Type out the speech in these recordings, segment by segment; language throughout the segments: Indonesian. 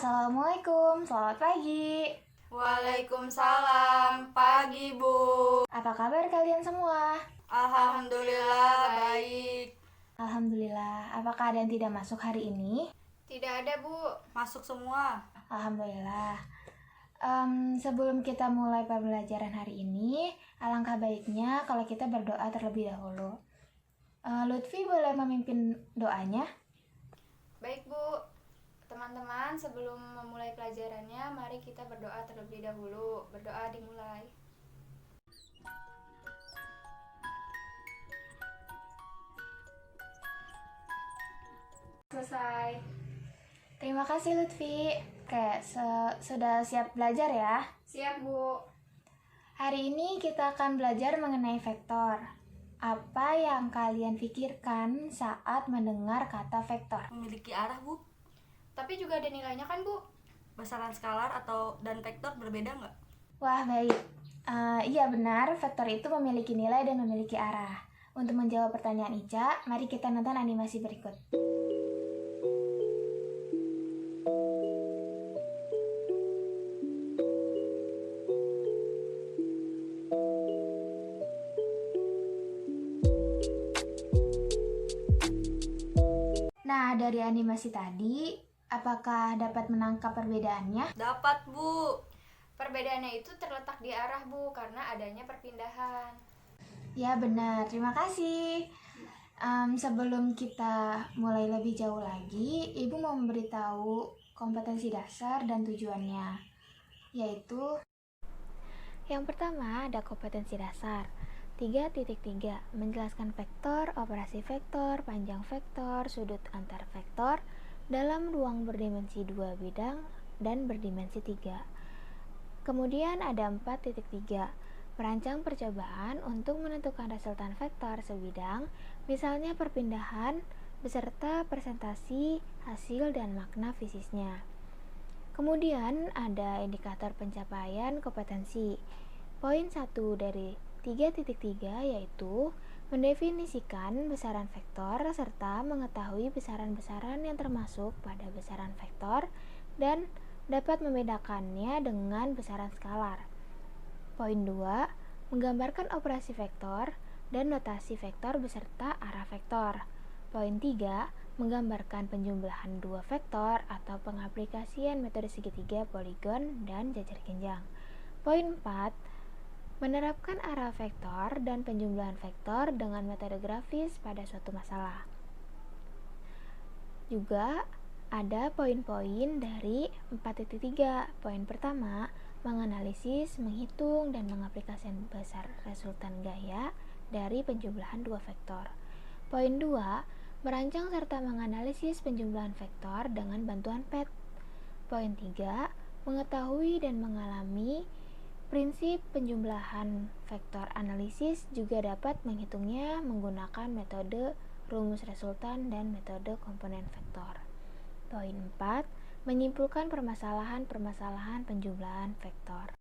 Assalamualaikum, selamat pagi. Waalaikumsalam, pagi Bu. Apa kabar kalian semua? Alhamdulillah baik. Alhamdulillah, apakah ada yang tidak masuk hari ini? Tidak ada Bu, masuk semua. Alhamdulillah. Sebelum kita mulai pembelajaran hari ini, alangkah baiknya kalau kita berdoa terlebih dahulu. Lutfi boleh memimpin doanya? Baik Bu. Teman-teman, sebelum memulai pelajarannya, mari kita berdoa terlebih dahulu. Berdoa dimulai. Selesai. Terima kasih Lutfi. Oke, sudah siap belajar ya? Siap Bu. Hari ini kita akan belajar mengenai vektor. Apa yang kalian pikirkan saat mendengar kata vektor? Memiliki arah Bu. Tapi juga ada nilainya kan Bu? Besaran skalar dan vektor berbeda nggak? Wah, baik. Iya benar, vektor itu memiliki nilai dan memiliki arah. Untuk menjawab pertanyaan Ica, mari kita nonton animasi berikut. Nah, dari animasi tadi, apakah dapat menangkap perbedaannya? Dapat Bu. Perbedaannya itu terletak di arah Bu, karena adanya perpindahan. Ya benar, terima kasih. Sebelum kita mulai lebih jauh lagi, Ibu mau memberitahu kompetensi dasar dan tujuannya, yaitu yang pertama ada kompetensi dasar 3.3 menjelaskan vektor, operasi vektor, panjang vektor, sudut antar vektor dalam ruang berdimensi 2 bidang dan berdimensi 3. Kemudian ada 4.3 merancang percobaan untuk menentukan resultan vektor sebidang, misalnya perpindahan beserta presentasi hasil dan makna fisisnya. Kemudian ada indikator pencapaian kompetensi. Poin 1 dari 3.3 yaitu mendefinisikan besaran vektor serta mengetahui besaran-besaran yang termasuk pada besaran vektor dan dapat membedakannya dengan besaran skalar. Poin 2, menggambarkan operasi vektor dan notasi vektor beserta arah vektor. Poin 3, menggambarkan penjumlahan dua vektor atau pengaplikasian metode segitiga, poligon, dan jajar genjang. Poin 4, menerapkan arah vektor dan penjumlahan vektor dengan metode grafis pada suatu masalah. Juga ada poin-poin dari 4.3. Poin pertama, menganalisis, menghitung, dan mengaplikasikan besar resultan gaya dari penjumlahan dua vektor. Poin 2, merancang serta menganalisis penjumlahan vektor dengan bantuan PET. Poin 3, mengetahui dan mengalami prinsip penjumlahan vektor analisis, juga dapat menghitungnya menggunakan metode rumus resultan dan metode komponen vektor. Poin 4, menyimpulkan permasalahan-permasalahan penjumlahan vektor.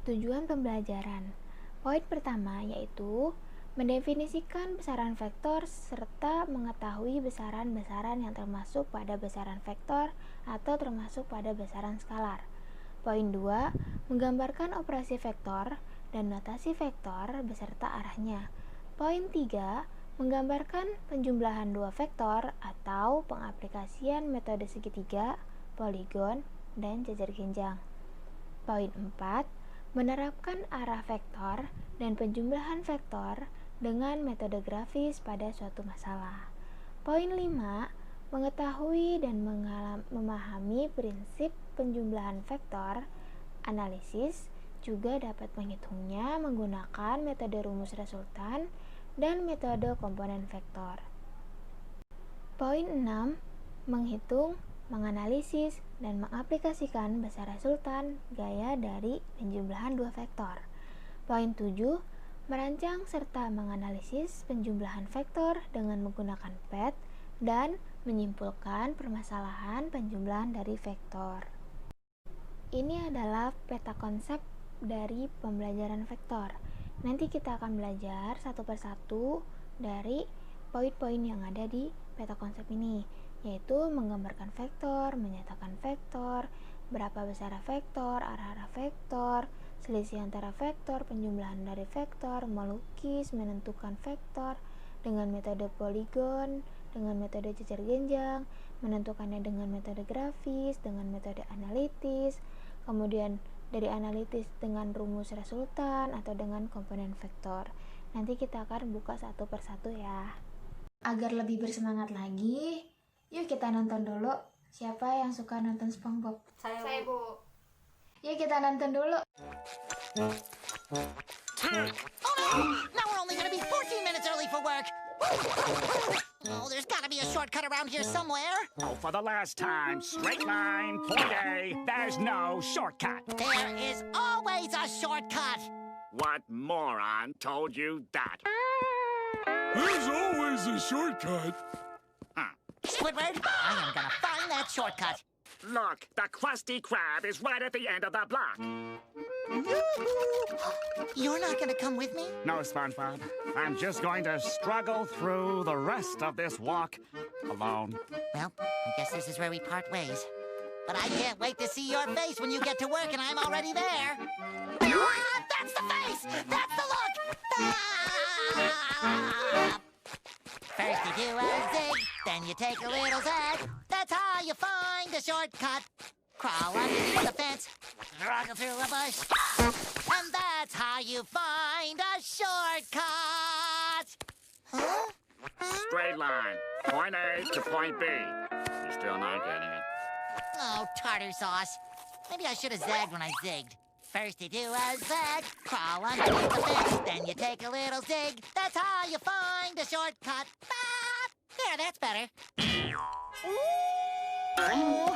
Tujuan pembelajaran. Poin pertama yaitu mendefinisikan besaran vektor serta mengetahui besaran-besaran yang termasuk pada besaran vektor atau termasuk pada besaran skalar. Poin 2, menggambarkan operasi vektor dan notasi vektor beserta arahnya. Poin 3, menggambarkan penjumlahan dua vektor atau pengaplikasian metode segitiga, poligon, dan jajar genjang. Poin 4, menerapkan arah vektor dan penjumlahan vektor dengan metode grafis pada suatu masalah. Poin 5, mengetahui dan memahami prinsip penjumlahan vektor analisis, juga dapat menghitungnya menggunakan metode rumus resultan dan metode komponen vektor. Poin 6, menghitung, menganalisis, dan mengaplikasikan besar resultan gaya dari penjumlahan dua vektor. Poin 7, merancang serta menganalisis penjumlahan vektor dengan menggunakan PET dan menyimpulkan permasalahan penjumlahan dari vektor. Ini adalah peta konsep dari pembelajaran vektor. Nanti kita akan belajar satu persatu dari poin-poin yang ada di peta konsep ini. yaitu menggambarkan vektor, menyatakan vektor, berapa besar vektor, arah-arah vektor, selisih antara vektor, penjumlahan dari vektor, melukis, menentukan vektor dengan metode poligon, dengan metode jejer jenjang, menentukannya dengan metode grafis, dengan metode analitis, kemudian dari analitis dengan rumus resultan atau dengan komponen vektor. Nanti kita akan buka satu persatu ya. Agar lebih bersemangat lagi, yuk kita nonton dulu. Siapa yang suka nonton SpongeBob? Saya, Bu. Yuk kita nonton dulu. Oh no! Now we're only gonna be 14 minutes early for work! Oh, there's gotta be a shortcut around here somewhere. Oh, for the last time, straight line, point A, there's no shortcut. There is always a shortcut! What moron told you that? There's always a shortcut. Squidward, I am gonna find that shortcut. Look, the Krusty Krab is right at the end of the block. You're not gonna come with me? No, SpongeBob. I'm just going to struggle through the rest of this walk alone. Well, I guess this is where we part ways. But I can't wait to see your face when you get to work and I'm already there. Ah, that's the face! That's the look! Ah! First you do a zig, then you take a little zag. That's how you find a shortcut. Crawl underneath the fence, struggle through a bush, and that's how you find a shortcut. Huh? Straight line, point A to point B. You're still not getting it. Oh, tartar sauce. Maybe I should have zagged when I zigged. First you do a zag, crawl underneath the fence, then you take a little zig. That's how you find a shortcut. Ah, there, that's better. Oh,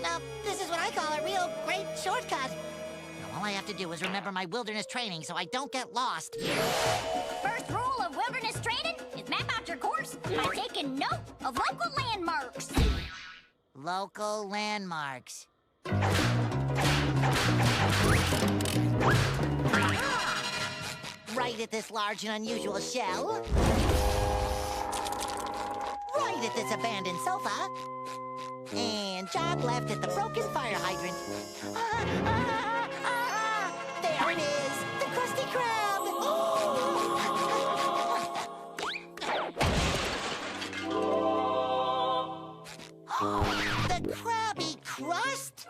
now, this is what I call a real great shortcut. Now, all I have to do is remember my wilderness training so I don't get lost. First rule of wilderness training is map out your course by taking note of local landmarks. Local landmarks. Right at this large and unusual shell. Right at this abandoned sofa. And jog left at the broken fire hydrant. There it is! The Krusty Krab! The Krabby Crust?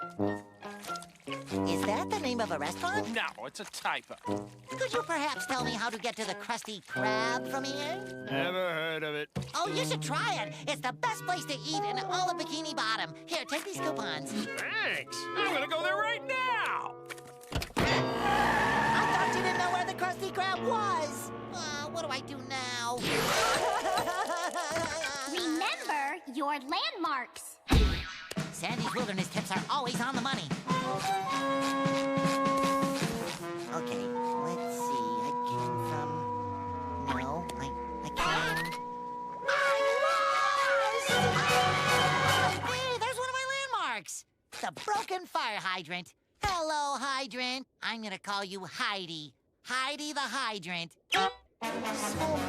Is that the name of a restaurant? No, it's a typo. Could you perhaps tell me how to get to the Krusty Krab from here? Never heard of it. Oh, you should try it. It's the best place to eat in all of Bikini Bottom. Here, take these coupons. Thanks. I'm gonna go there right now. I thought you didn't know where the Krusty Krab was. What do I do now? Remember your landmarks. Sandy's wilderness tips are always on the money. Okay, let's see. I came from... No, I came... Hey, there's one of my landmarks! The broken fire hydrant. Hello, hydrant. I'm gonna call you Heidi. Heidi the hydrant. So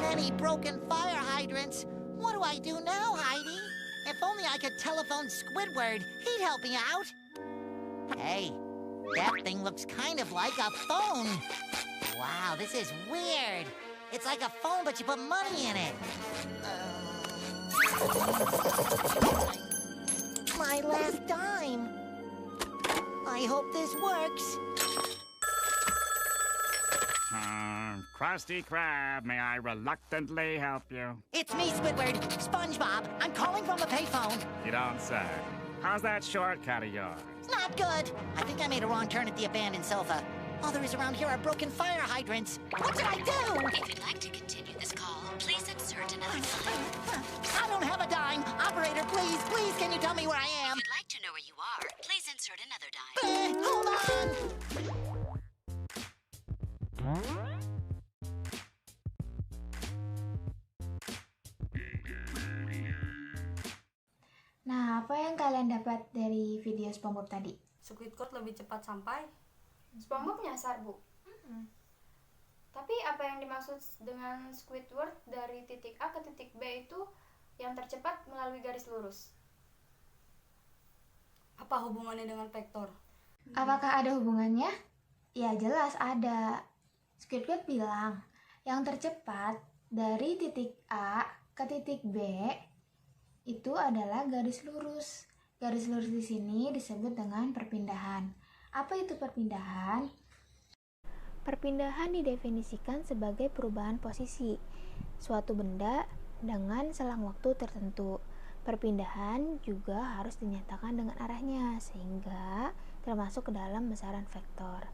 many broken fire hydrants. What do I do now, Heidi? If only I could telephone Squidward. He'd help me out. Hey, that thing looks kind of like a phone. Wow, this is weird. It's like a phone, but you put money in it. My last dime. I hope this works. Krusty Krab, may I reluctantly help you? It's me, Squidward. SpongeBob. I'm calling from the payphone. You don't say. How's that shortcut of yours? Not good. I think I made a wrong turn at the abandoned sofa. All there is around here are broken fire hydrants. What did I do? If you'd like to continue this call, please insert another dime. I don't have a dime. Operator, please, can you tell me where I am? If you'd like to know where you are, please insert another dime. Hold on. Nah, apa yang kalian dapat dari video SpongeBob tadi? Squidward lebih cepat sampai. SpongeBob nyasar, Bu. Tapi apa yang dimaksud dengan Squidward dari titik A ke titik B itu yang tercepat melalui garis lurus. Apa hubungannya dengan vektor? Apakah ada hubungannya? Ya jelas ada. Squidward bilang, yang tercepat dari titik A ke titik B itu adalah garis lurus. Garis lurus di sini disebut dengan perpindahan. Apa itu perpindahan? Perpindahan didefinisikan sebagai perubahan posisi suatu benda dengan selang waktu tertentu. Perpindahan juga harus dinyatakan dengan arahnya, sehingga termasuk ke dalam besaran vektor.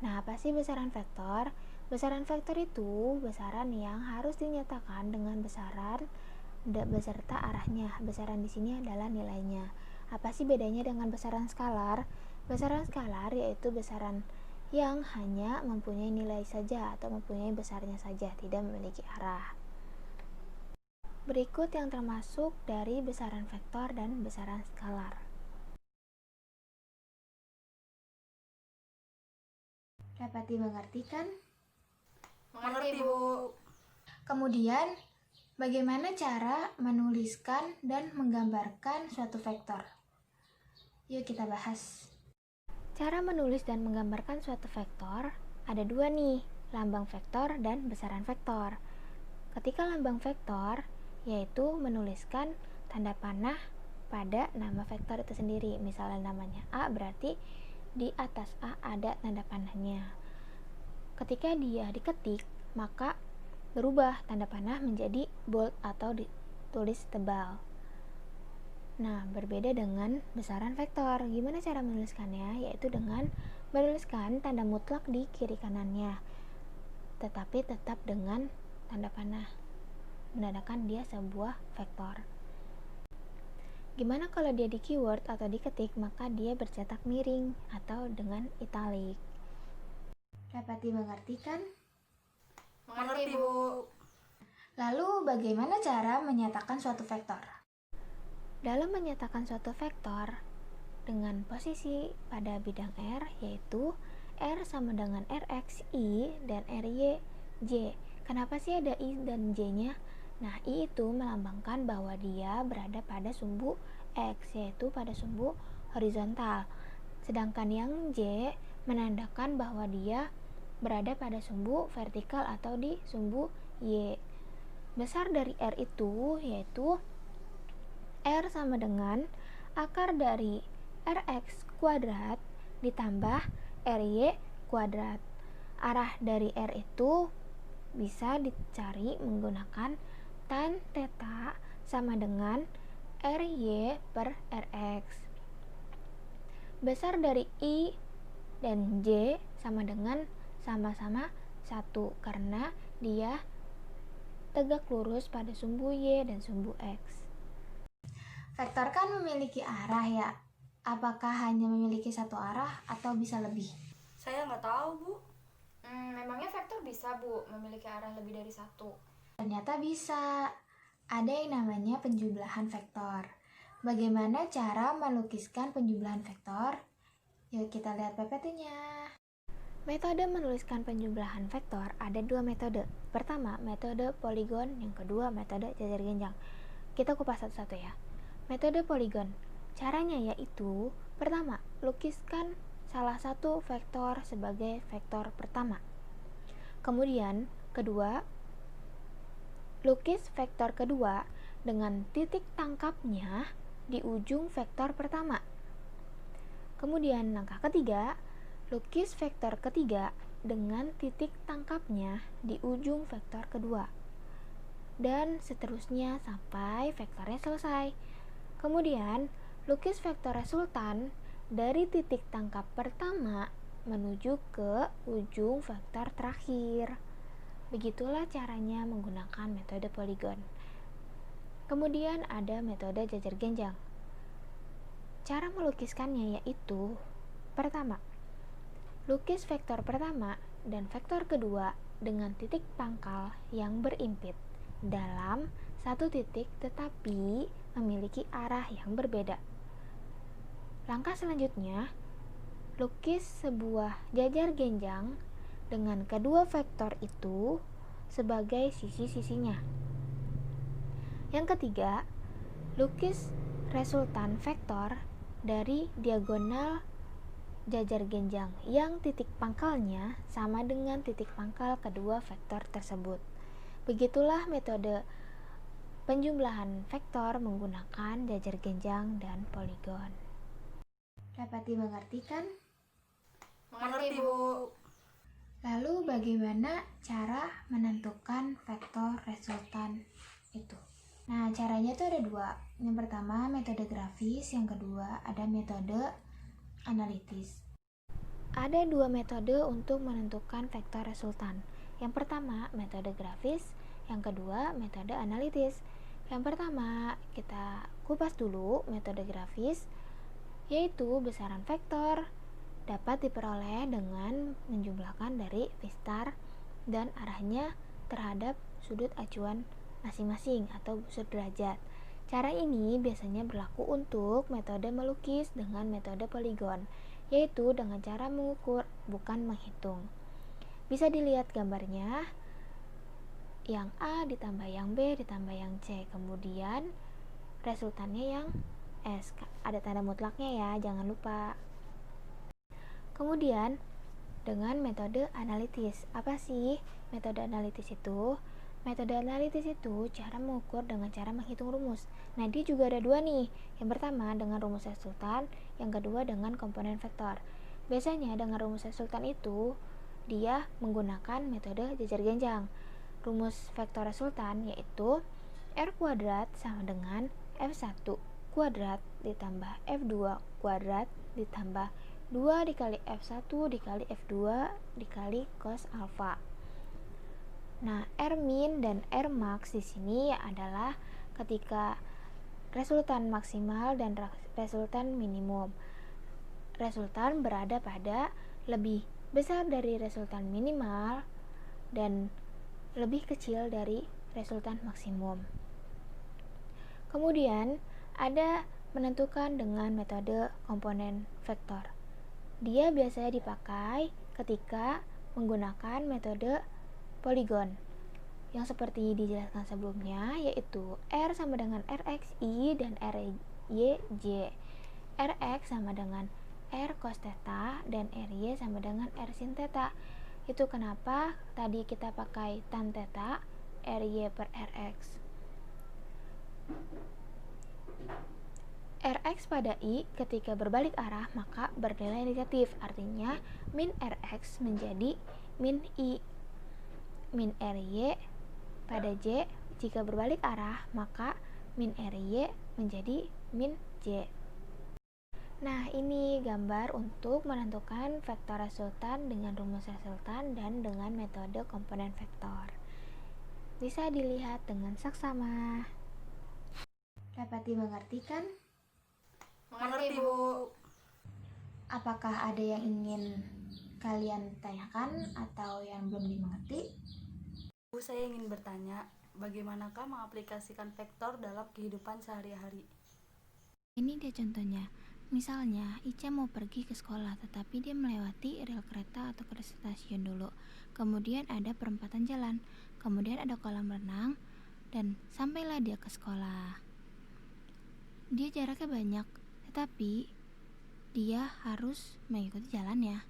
Nah, apa sih besaran vektor? Besaran vektor itu besaran yang harus dinyatakan dengan besaran beserta arahnya. Besaran di sini adalah nilainya. Apa sih bedanya dengan besaran skalar? Besaran skalar yaitu besaran yang hanya mempunyai nilai saja atau mempunyai besarnya saja, tidak memiliki arah. Berikut yang termasuk dari besaran vektor dan besaran skalar. Dapat dimengerti kan? Mengerti, Bu. Kemudian, bagaimana cara menuliskan dan menggambarkan suatu vektor? Yuk kita bahas. Cara menulis dan menggambarkan suatu vektor ada dua nih, lambang vektor dan besaran vektor. Ketika lambang vektor, yaitu menuliskan tanda panah pada nama vektor itu sendiri. Misalnya namanya A, berarti di atas A ada tanda panahnya. Ketika dia diketik, maka berubah tanda panah menjadi bold atau ditulis tebal. Nah, berbeda dengan besaran vektor. Gimana cara menuliskannya? Yaitu dengan menuliskan tanda mutlak di kiri kanannya, tetapi tetap dengan tanda panah, menandakan dia sebuah vektor. Gimana kalau dia di keyword atau diketik, maka dia bercetak miring atau dengan italik. Dapat dimengerti kan? Mengerti, Bu. Lalu bagaimana cara menyatakan suatu vektor? Dalam menyatakan suatu vektor dengan posisi pada bidang R, yaitu R sama dengan Rx, I, dan Ry, J. Kenapa sih ada I dan J-nya? Nah, I itu melambangkan bahwa dia berada pada sumbu X, yaitu pada sumbu horizontal. Sedangkan yang J menandakan bahwa dia berada pada sumbu vertikal atau di sumbu Y. Besar dari R itu yaitu R sama dengan akar dari Rx kuadrat ditambah Ry kuadrat. Arah dari R itu bisa dicari menggunakan tan theta sama dengan Ry per Rx. Besar dari I dan J sama dengan sama-sama 1 karena dia tegak lurus pada sumbu Y dan sumbu X. Vektor kan memiliki arah ya. Apakah hanya memiliki satu arah atau bisa lebih? Saya nggak tahu, Bu. Memangnya vektor bisa, Bu, memiliki arah lebih dari satu? Ternyata bisa. Ada yang namanya penjumlahan vektor. Bagaimana cara melukiskan penjumlahan vektor? Yuk kita lihat PPT-nya. Metode menuliskan penjumlahan vektor ada dua metode. Pertama, metode poligon. Yang kedua, metode jajar genjang. Kita kupas satu-satu ya. Metode poligon. Caranya yaitu, pertama, lukiskan salah satu vektor sebagai vektor pertama. Kemudian, kedua, lukis vektor kedua dengan titik tangkapnya di ujung vektor pertama. Kemudian, langkah ketiga, lukis vektor ketiga dengan titik tangkapnya di ujung vektor kedua. Dan seterusnya sampai vektornya selesai. Kemudian, lukis vektor resultan dari titik tangkap pertama menuju ke ujung vektor terakhir. Begitulah caranya menggunakan metode poligon. Kemudian ada metode jajar genjang. Cara melukiskannya yaitu, pertama, lukis vektor pertama dan vektor kedua dengan titik pangkal yang berimpit dalam satu titik tetapi memiliki arah yang berbeda. Langkah selanjutnya, lukis sebuah jajar genjang dengan kedua vektor itu sebagai sisi-sisinya. Yang ketiga, lukis resultan vektor dari diagonal jajar genjang yang titik pangkalnya sama dengan titik pangkal kedua vektor tersebut. Begitulah metode penjumlahan vektor menggunakan jajar genjang dan poligon. Dapat dimengerti kan? Mengerti, Bu. Lalu bagaimana cara menentukan vektor resultan itu? Nah, caranya itu ada dua. Yang pertama metode grafis, yang kedua ada metode analitis. Ada dua metode untuk menentukan vektor resultan. Yang pertama metode grafis, yang kedua metode analitis. Yang pertama kita kupas dulu metode grafis, yaitu besaran vektor dapat diperoleh dengan menjumlahkan dari V* dan arahnya terhadap sudut acuan masing-masing atau busur derajat. Cara ini biasanya berlaku untuk metode melukis dengan metode poligon, yaitu dengan cara mengukur bukan menghitung. Bisa dilihat gambarnya, yang A ditambah yang B ditambah yang C, kemudian resultannya yang S. Ada tanda mutlaknya ya, jangan lupa. Kemudian dengan metode analitis. Apa sih metode analitis itu? Metode analitis itu cara mengukur dengan cara menghitung rumus. Nah, dia juga ada dua nih. Yang pertama dengan rumus resultan, yang kedua dengan komponen vektor. Biasanya dengan rumus resultan itu dia menggunakan metode jajar genjang. Rumus vektor resultan yaitu R² sama dengan F1 kuadrat ditambah F2 kuadrat ditambah 2 dikali F1 dikali F2 dikali cos alfa. Nah, R min dan R max di sini adalah ketika resultan maksimal dan resultan minimum. Resultan berada pada lebih besar dari resultan minimal dan lebih kecil dari resultan maksimum. Kemudian ada menentukan dengan metode komponen vektor. Dia biasanya dipakai ketika menggunakan metode poligon yang seperti dijelaskan sebelumnya, yaitu R sama dengan RXI dan RYJ. RX sama dengan R cos theta dan RY sama dengan R sin theta. Itu kenapa tadi kita pakai tan theta RY per RX. Rx pada I ketika berbalik arah maka bernilai negatif, artinya min Rx menjadi min I. Min Ry pada J jika berbalik arah maka min Ry menjadi min J. Nah, ini gambar untuk menentukan vektor resultan dengan rumus resultan dan dengan metode komponen vektor. Bisa dilihat dengan saksama. Dapat dimengerti kan? Mengerti, Bu. Apakah ada yang ingin kalian tanyakan atau yang belum dimengerti? Bu, saya ingin bertanya, bagaimanakah mengaplikasikan vektor dalam kehidupan sehari-hari? Ini dia contohnya. Misalnya, Ica mau pergi ke sekolah, tetapi dia melewati rel kereta atau ke stasiun dulu. Kemudian ada perempatan jalan, kemudian ada kolam renang, dan sampailah dia ke sekolah. Dia jaraknya banyak, tetapi dia harus mengikuti jalannya.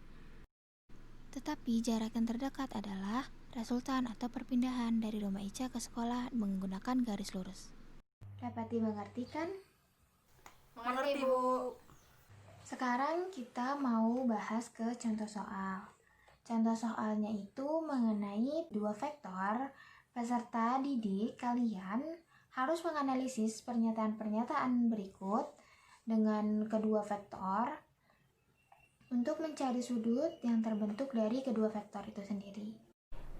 Tetapi jarak yang terdekat adalah resultan atau perpindahan dari rumah Ica ke sekolah menggunakan garis lurus. Dapat dimengerti kan? Mengerti, Bu. Sekarang kita mau bahas ke contoh soal. Contoh soalnya itu mengenai dua vektor. Peserta didik kalian harus menganalisis pernyataan-pernyataan berikut dengan kedua vektor untuk mencari sudut yang terbentuk dari kedua vektor itu sendiri.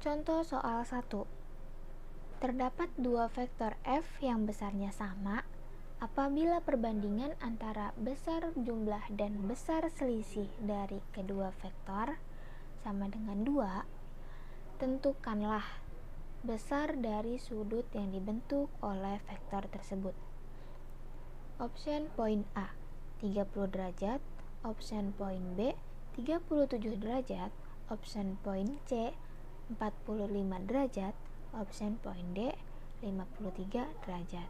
Contoh soal 1. Terdapat dua vektor F yang besarnya sama apabila perbandingan antara besar jumlah dan besar selisih dari kedua vektor sama dengan 2, tentukanlah besar dari sudut yang dibentuk oleh vektor tersebut. Option poin A 30 derajat, option poin B 37 derajat, option poin C 45 derajat, option poin D 53 derajat.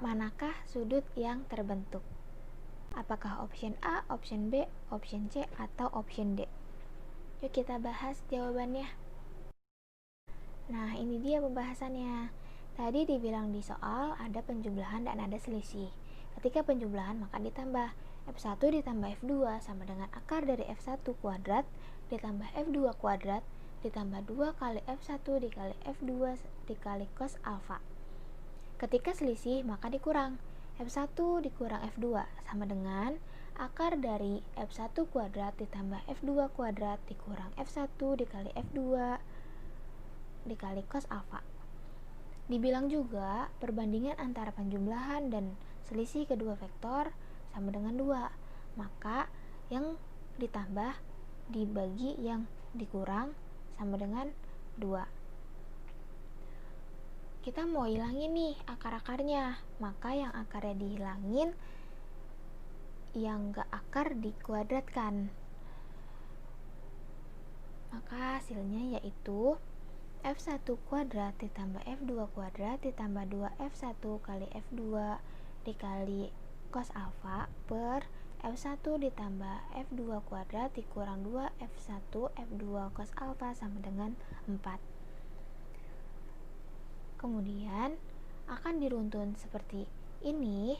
Manakah sudut yang terbentuk? Apakah option A, option B, option C, atau option D? Yuk kita bahas jawabannya. Nah, ini dia pembahasannya. Tadi dibilang di soal ada penjumlahan dan ada selisih. Ketika penjumlahan maka ditambah F1 ditambah F2 sama dengan akar dari F1 kuadrat ditambah F2 kuadrat ditambah 2 kali F1 dikali F2 dikali cos alfa. Ketika selisih maka dikurang. F1 dikurang F2 sama dengan akar dari F1 kuadrat ditambah F2 kuadrat dikurang F1 dikali F2 dikali cos alfa. Dibilang juga perbandingan antara penjumlahan dan selisih kedua vektor sama dengan 2. Maka yang ditambah dibagi yang dikurang sama dengan 2. Kita mau hilangin nih akar-akarnya, maka yang akarnya dihilangin, yang gak akar dikuadratkan. Maka hasilnya yaitu F1 kuadrat ditambah F2 kuadrat ditambah 2F1 kali F2 dikali cos alfa per F1 ditambah F2 kuadrat dikurang 2F1 F2 cos alfa sama dengan 4. Kemudian akan diruntun seperti ini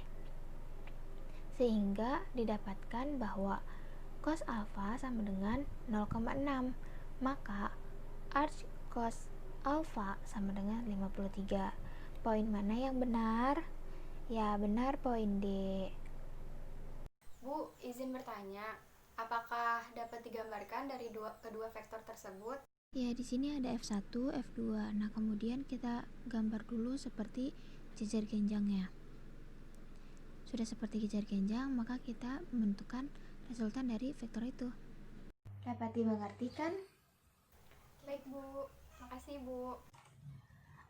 sehingga didapatkan bahwa cos alfa sama dengan 0,6. Maka arch cos alfa sama dengan 53. Poin mana yang benar? Ya, benar poin D. Bu, izin bertanya, apakah dapat digambarkan dari kedua vektor tersebut? Ya, di sini ada F1, F2. Nah, kemudian kita gambar dulu seperti jejer genjangnya. Sudah seperti jejer genjang, maka kita menentukan resultan dari vektor itu. Dapat dimengerti kan? Baik, Bu. Makasih, Bu.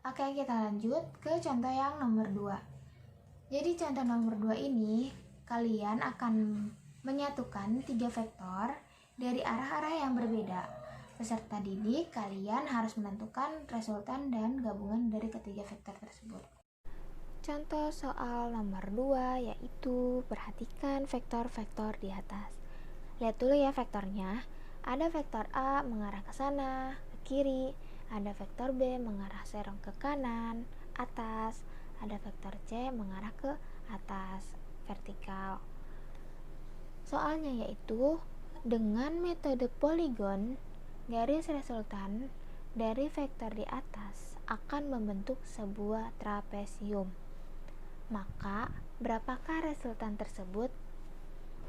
Oke, kita lanjut ke contoh yang nomor 2. Jadi contoh nomor 2 ini, kalian akan menyatukan 3 vektor dari arah-arah yang berbeda. Peserta didik, kalian harus menentukan resultan dan gabungan dari ketiga vektor tersebut. Contoh soal nomor 2 yaitu perhatikan vektor-vektor di atas. Lihat dulu ya vektornya. Ada vektor A mengarah ke sana, ke kiri. Ada vektor B mengarah serong ke kanan, atas. Ada vektor C mengarah ke atas, vertikal. Soalnya yaitu dengan metode poligon, garis resultan dari vektor di atas akan membentuk sebuah trapesium. Maka, berapakah resultan tersebut?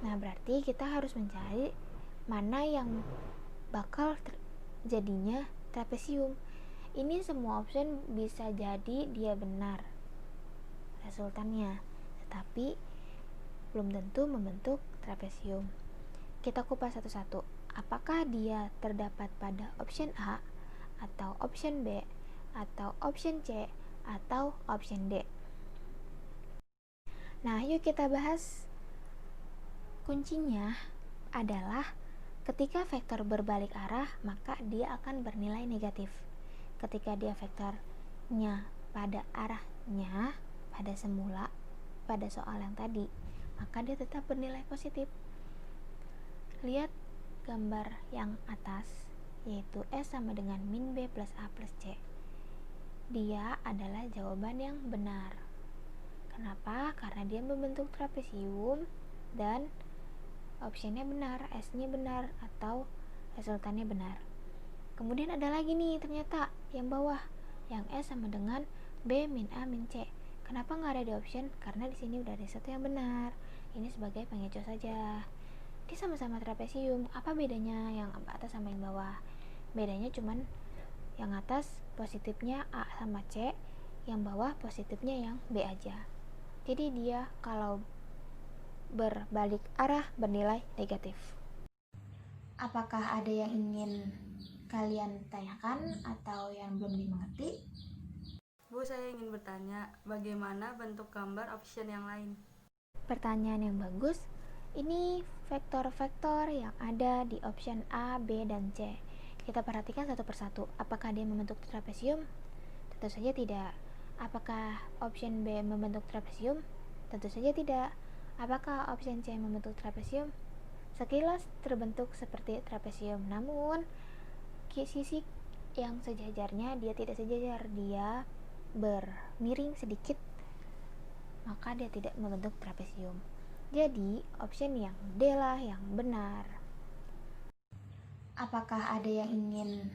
Nah, berarti kita harus mencari mana yang bakal jadinya trapesium. Ini semua option bisa jadi dia benar resultannya, tetapi belum tentu membentuk trapesium. Kita kupas satu-satu. Apakah dia terdapat pada option A, atau option B, atau option C, atau option D? Nah, yuk kita bahas. Kuncinya adalah ketika vektor berbalik arah, maka dia akan bernilai negatif. Ketika dia vektornya pada arahnya, pada semula, pada soal yang tadi, maka dia tetap bernilai positif. Lihat gambar yang atas, yaitu S sama dengan min B plus A plus C. Dia adalah jawaban yang benar. Kenapa? Karena dia membentuk trapesium dan optionnya benar, S-nya benar, atau resultannya benar. Kemudian ada lagi nih ternyata yang bawah, yang S sama dengan B min A min C. Kenapa nggak ada di option? Karena di sini udah ada satu yang benar. Ini sebagai pengecoh saja. Dia sama-sama trapesium. Apa bedanya yang atas sama yang bawah? Bedanya cuman yang atas positifnya A sama C, yang bawah positifnya yang B aja. Jadi dia kalau berbalik arah bernilai negatif. Apakah ada yang ingin kalian tanyakan atau yang belum dimengerti? Bu, saya ingin bertanya, bagaimana bentuk gambar option yang lain? Pertanyaan yang bagus. Ini vektor-vektor yang ada di option A, B, dan C. Kita perhatikan satu persatu. Apakah dia membentuk trapesium? Tentu saja tidak. Apakah option B membentuk trapesium? Tentu saja tidak. Apakah option C membentuk trapesium? Sekilas terbentuk seperti trapesium, namun sisi yang sejajarnya dia tidak sejajar, dia bermiring sedikit, maka dia tidak membentuk trapesium. Jadi option yang D lah yang benar. Apakah ada yang ingin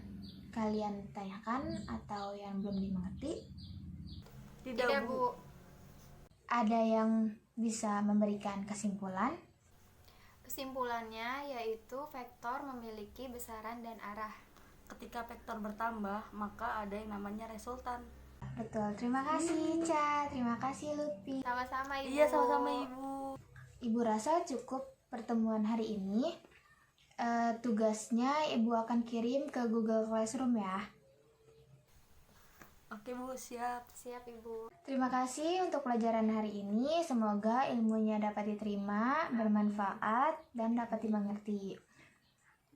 kalian tanyakan atau yang belum dimengerti? Tidak, Bu. Ada yang bisa memberikan kesimpulan? Kesimpulannya yaitu vektor memiliki besaran dan arah. Ketika vektor bertambah, maka ada yang namanya resultan. Betul, terima kasih Ca, terima kasih Lutfi. Sama-sama Ibu. Iya, sama-sama Ibu. Ibu rasa cukup pertemuan hari ini. Tugasnya Ibu akan kirim ke Google Classroom ya. Oke Bu, siap. Siap Ibu. Terima kasih untuk pelajaran hari ini. Semoga ilmunya dapat diterima, bermanfaat, dan dapat dimengerti.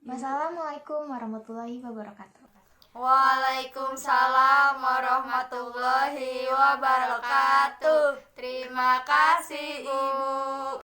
Wassalamualaikum warahmatullahi wabarakatuh. Waalaikumsalam warahmatullahi wabarakatuh. Terima kasih Ibu.